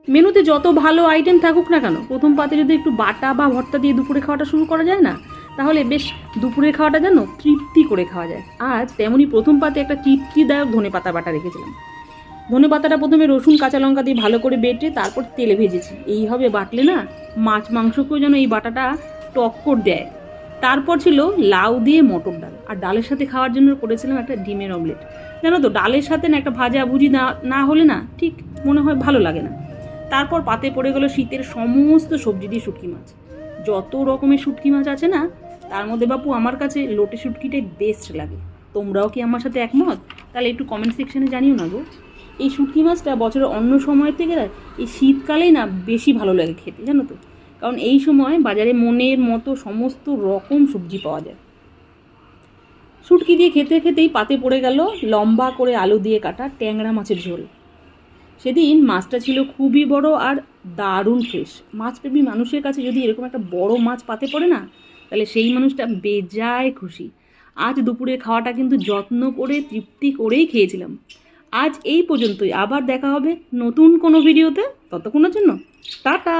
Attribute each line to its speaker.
Speaker 1: মেনুতে যত ভালো আইটেম থাকুক না কেন, প্রথম পাতে যদি একটু বাটা বা ভর্তা দিয়ে দুপুরে খাওয়াটা শুরু করা যায় না, তাহলে বেশ দুপুরের খাওয়াটা যেন তৃপ্তি করে খাওয়া যায়। আজ তেমনই প্রথম পাতে একটা তৃপ্তিদায়ক ধনেপাতা বাটা রেখেছিলাম। ধনেপাতাটা প্রথমে রসুন কাঁচা লঙ্কা দিয়ে ভালো করে বেটে তারপর তেলে ভেজেছি। এইভাবে বাটলে না মাছ মাংসকেও যেন এই বাটাটা টক্কর দেয়। তারপর ছিল লাউ দিয়ে মটর ডাল, আর ডালের সাথে খাওয়ার জন্য করেছিলাম একটা ডিমের অমলেট। জানো তো, ডালের সাথে না একটা ভাজা ভুজি না না হলে না ঠিক মনে হয় ভালো লাগে না। তারপর পাতে পড়ে গেল শীতের সমস্ত সবজি দিয়ে শুটকি মাছ। যত রকমের শুটকি মাছ আছে না, তার মধ্যে বাপু আমার কাছে লোটে শুটকিটাই বেস্ট লাগে। তোমরাও কি আমার সাথে একমত? তাহলে একটু কমেন্ট সেকশনে জানিও না গো। এই শুটকি মাছটা বছরের অন্য সময় থেকে না এই শীতকালেই না বেশি ভালো লাগে খেতে, জানো তো। কারণ এই সময় বাজারে মনের মতো সমস্ত রকম সবজি পাওয়া যায়। শুটকি দিয়ে খেতে খেতেই পাতে পড়ে গেল লম্বা করে আলু দিয়ে কাটা ট্যাংরা মাছের ঝোল। সেদিন মাছটা ছিল খুবই বড় আর দারুণ ফ্রেশ। মাছপ্রেমী মানুষের কাছে যদি এরকম একটা বড় মাছ পাতে পড়ে না, তাহলে সেই মানুষটা বেজায় খুশি। আজ দুপুরের খাওয়াটা কিন্তু যত্ন করে তৃপ্তি করেই খেয়েছিলাম। আজ এই পর্যন্তই, আবার দেখা হবে নতুন কোনো ভিডিওতে। ততক্ষণের জন্য টাটা।